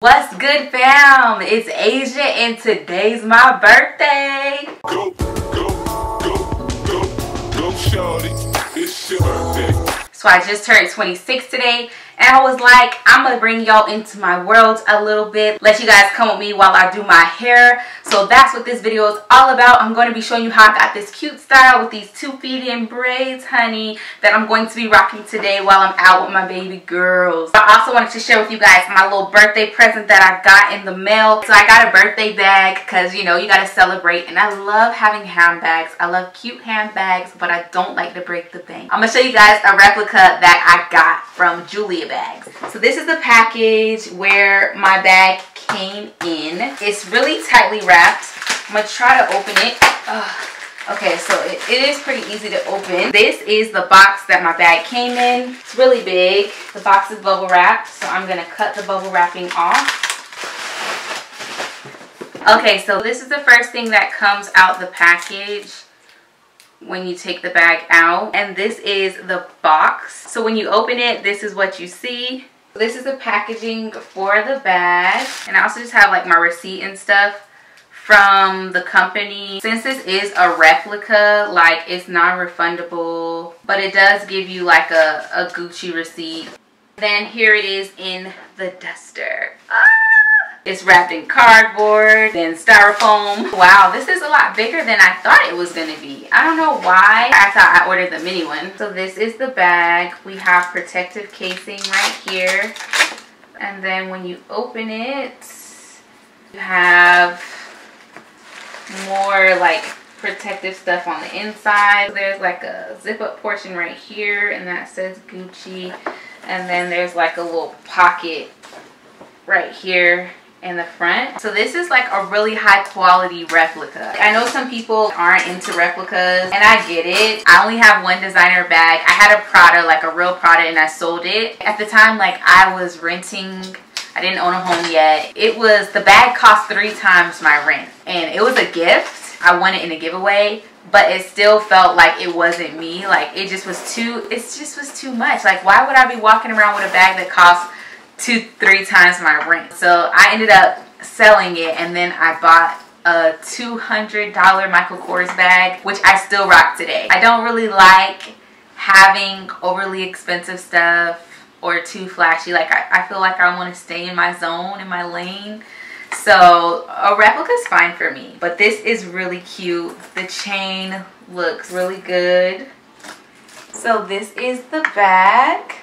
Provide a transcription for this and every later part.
What's good, fam? It's Asia and today's my birthday. Go, shorty. It's your birthday. So I just turned 26 today, and I was like, I'm gonna bring y'all into my world a little bit, let you guys come with me while I do my hair. So that's what this video is all about. I'm going to be showing you how I got this cute style with these 2 Feed In Braids, honey, that I'm going to be rocking today while I'm out with my baby girls. I also wanted to share with you guys my little birthday present that I got in the mail. So I got a birthday bag because, you know, you gotta celebrate, and I love having handbags. I love cute handbags, but I don't like to break the bank. I'm gonna show you guys a replica that I got from JuliaBag. So this is the package where my bag came in. It's really tightly wrapped. I'm gonna try to open it. Okay, so it is pretty easy to open. This is the box that my bag came in. It's really big. The box is bubble wrapped, so I'm gonna cut the bubble wrapping off. Okay, so this is the first thing that comes out the package when you take the bag out, and this is the box. So when you open it, this is what you see. This is the packaging for the bag, and I also just have like my receipt and stuff from the company. Since this is a replica, like, it's non-refundable, but it does give you like a Gucci receipt. Then here it is in the duster. It's wrapped in cardboard and styrofoam. Wow, this is a lot bigger than I thought it was gonna be. I don't know why. I thought I ordered the mini one. So this is the bag. We have protective casing right here. And then when you open it, you have more like protective stuff on the inside. There's like a zip up portion right here, and that says Gucci. And then there's like a little pocket right here in the front. So this is like a really high quality replica. I know some people aren't into replicas, and I get it. I only have one designer bag. I had a Prada, like a real Prada, and I sold it. At the time, like, I was renting. I didn't own a home yet. The bag cost 3 times my rent, and it was a gift. I won it in a giveaway, but it still felt like it wasn't me. Like, it just was too much. Like, why would I be walking around with a bag that costs 2-3 times my rent? So I ended up selling it, and then I bought a $200 Michael Kors bag, which I still rock today. I don't really like having overly expensive stuff or too flashy. Like, I feel like I want to stay in my zone, in my lane. So a replica is fine for me, but this is really cute. The chain looks really good. So this is the bag.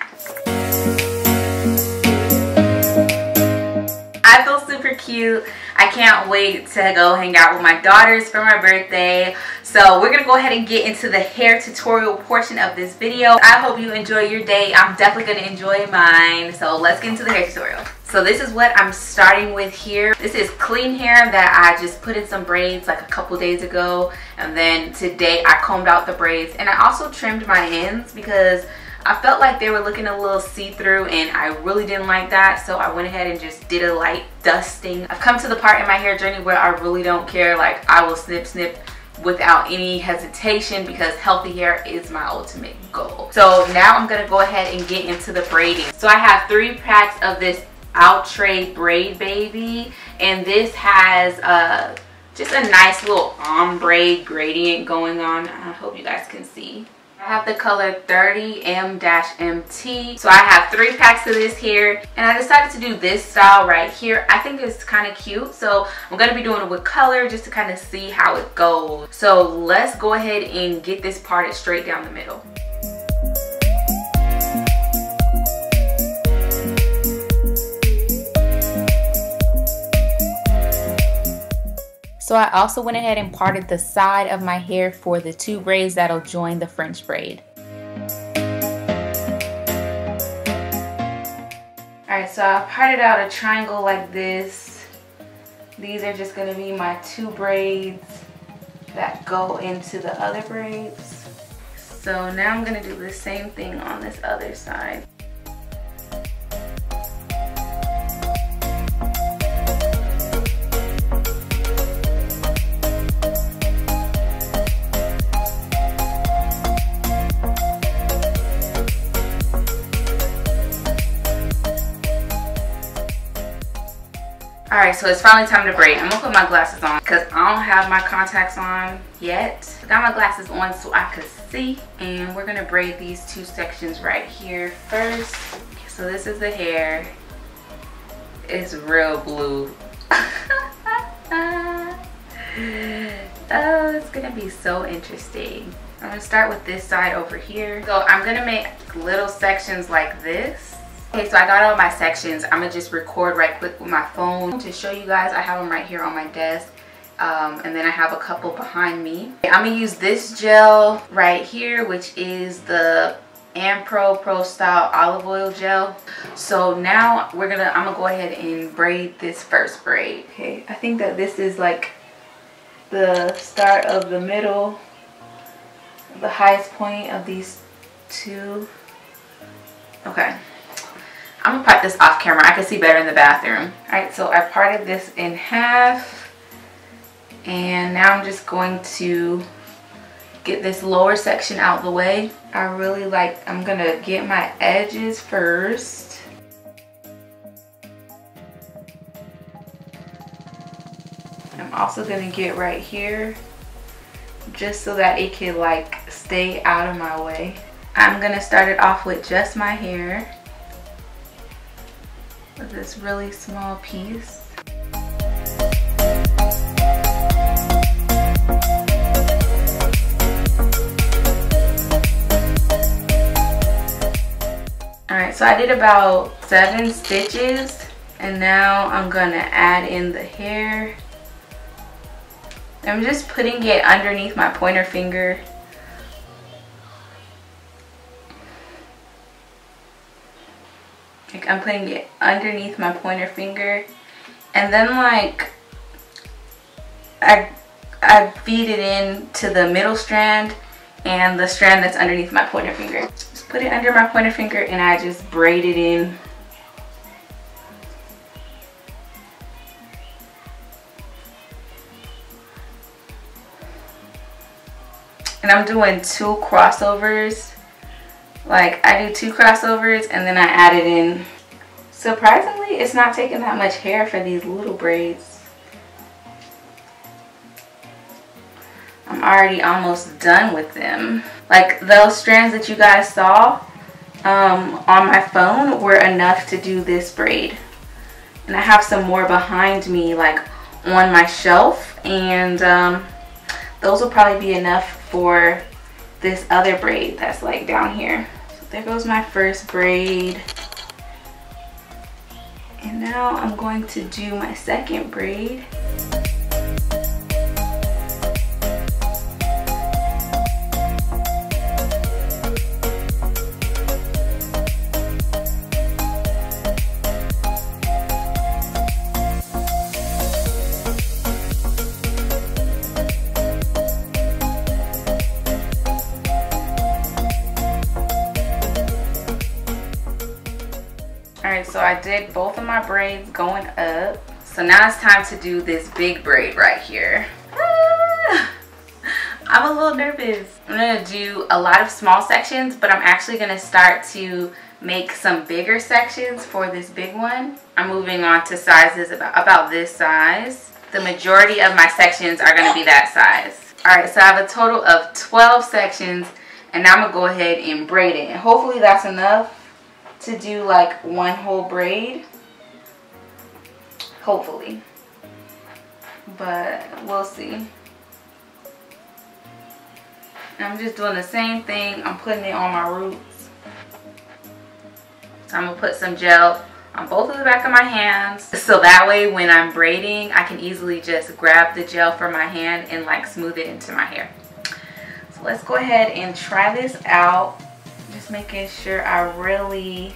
I feel super cute. I can't wait to go hang out with my daughters for my birthday. So we're gonna go ahead and get into the hair tutorial portion of this video. I hope you enjoy your day. I'm definitely gonna enjoy mine. So let's get into the hair tutorial. So this is what I'm starting with here. This is clean hair that I just put in some braids like a couple days ago. And then today I combed out the braids, and I also trimmed my ends because I felt like they were looking a little see-through, and I really didn't like that. So I went ahead and just did a light dusting. I've come to the part in my hair journey where I really don't care. Like, I will snip without any hesitation because healthy hair is my ultimate goal. So now I'm gonna go ahead and get into the braiding. So I have 3 packs of this Outre Braid Baby, and this has just a nice little ombre gradient going on. I hope you guys can see. I have the color 30M-MT. So I have 3 packs of this here, and I decided to do this style right here. I think it's kind of cute, so I'm going to be doing it with color just to kind of see how it goes. So let's go ahead and get this parted straight down the middle. So I also went ahead and parted the side of my hair for the 2 braids that'll join the French braid. Alright, so I parted out a triangle like this. These are just going to be my 2 braids that go into the other braids. So now I'm going to do the same thing on this other side. Alright, so it's finally time to braid. I'm gonna put my glasses on because I don't have my contacts on yet. I got my glasses on so I could see. And we're gonna braid these 2 sections right here first. Okay, so this is the hair. It's real blue. Oh, it's gonna be so interesting. I'm gonna start with this side over here. So I'm gonna make little sections like this. Okay, so I got all my sections. I'm gonna just record right quick with my phone to show you guys. I have them right here on my desk. And then I have a couple behind me. I'm gonna use this gel right here, which is the OMBRE Pro Style Olive Oil Gel. So now I'm gonna go ahead and braid this first braid. Okay, I think that this is like the start of the middle, the highest point of these 2. Okay. I'm gonna part this off camera. I can see better in the bathroom. Alright, so I parted this in half. And now I'm just going to get this lower section out the way. I'm gonna get my edges first. I'm also gonna get right here just so that it can like stay out of my way. I'm gonna start it off with just my hair. With this really small piece. Alright, so I did about 7 stitches and now I'm gonna add in the hair. I'm just putting it underneath my pointer finger. I'm putting it underneath my pointer finger, and then like I feed it in to the middle strand and the strand that's underneath my pointer finger. Just put it under my pointer finger and I just braid it in. And I'm doing 2 crossovers. Like I do 2 crossovers and then I add it in. Surprisingly, it's not taking that much hair for these little braids. I'm already almost done with them. Like those strands that you guys saw on my phone were enough to do this braid. And I have some more behind me like on my shelf, and those will probably be enough for this other braid that's like down here. So there goes my first braid. And now I'm going to do my second braid. Alright, so I did both of my braids going up. So now it's time to do this big braid right here. I'm a little nervous. I'm going to do a lot of small sections, but I'm actually going to start to make some bigger sections for this big one. I'm moving on to sizes about this size. The majority of my sections are going to be that size. Alright, so I have a total of 12 sections, and now I'm going to go ahead and braid it. And hopefully that's enough to do like one whole braid, hopefully, but we'll see. I'm just doing the same thing. I'm putting it on my roots. So I'm gonna put some gel on both of the back of my hands, so that way when I'm braiding I can easily just grab the gel from my hand and like smooth it into my hair. So let's go ahead and try this out. Just making sure I really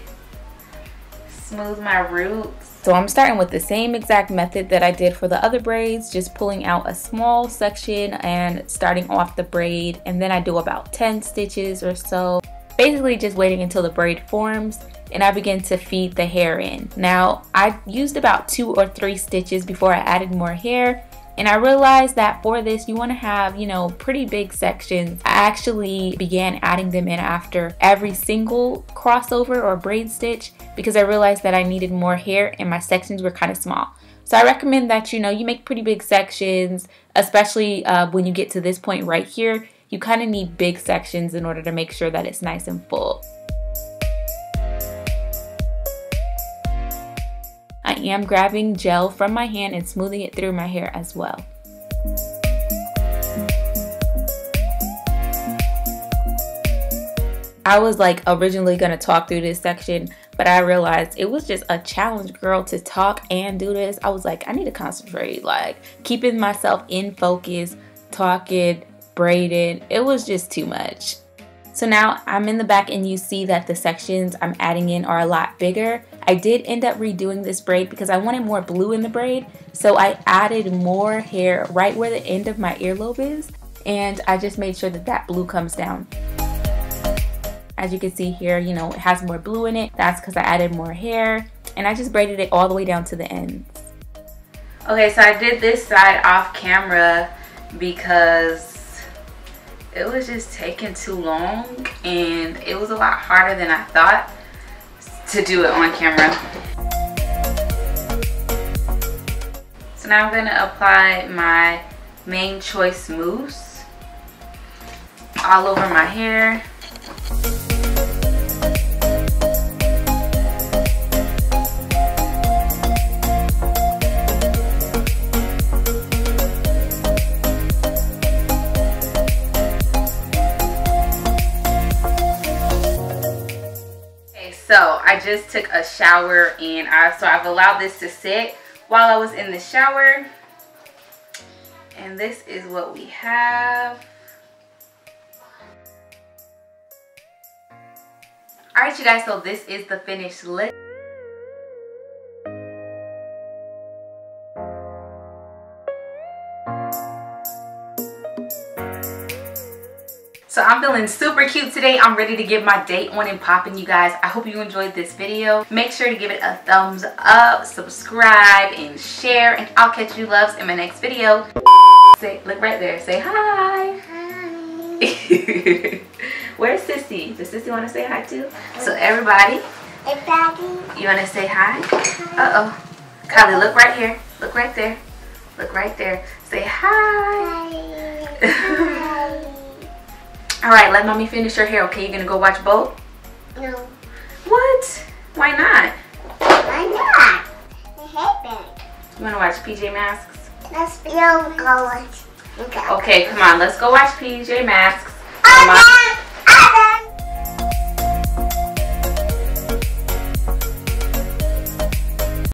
smooth my roots. So I'm starting with the same exact method that I did for the other braids, just pulling out a small section and starting off the braid, and then I do about 10 stitches or so, basically just waiting until the braid forms, and I begin to feed the hair in. Now I used about 2 or 3 stitches before I added more hair, and I realized that for this you want to have, you know, pretty big sections. I actually began adding them in after every single crossover or braid stitch because I realized that I needed more hair and my sections were kind of small. So I recommend that, you know, you make pretty big sections, especially when you get to this point right here. You kind of need big sections in order to make sure that it's nice and full. I am grabbing gel from my hand and smoothing it through my hair as well. I was like originally going to talk through this section, but I realized it was just a challenge, girl, to talk and do this. I was like, I need to concentrate, like keeping myself in focus, talking, braiding. It was just too much. So now I'm in the back and you see that the sections I'm adding in are a lot bigger. I did end up redoing this braid because I wanted more blue in the braid. So I added more hair right where the end of my earlobe is. And I just made sure that that blue comes down. As you can see here, you know, it has more blue in it. That's because I added more hair. And I just braided it all the way down to the ends. Okay, so I did this side off camera because it was just taking too long. And it was a lot harder than I thought to do it on camera. So now I'm going to apply my Main Choice mousse all over my hair. So I just took a shower and I've allowed this to sit while I was in the shower. And this is what we have. Alright you guys, so this is the finished look. So I'm feeling super cute today. I'm ready to get my day on and popping, you guys. I hope you enjoyed this video. Make sure to give it a thumbs up, subscribe, and share. And I'll catch you loves in my next video. Say, look right there. Say hi. Hi. Where's Sissy? Does Sissy want to say hi too? So everybody. Hey, Daddy. You want to say hi? Uh-oh. Kylie, look right here. Look right there. Look right there. Say hi. Hi. Alright, let mommy finish her hair, okay? You gonna go watch Bo? No. What? Why not? Why not? The hairband. You wanna watch PJ Masks? Let's go watch. Okay, come on, let's go watch PJ Masks.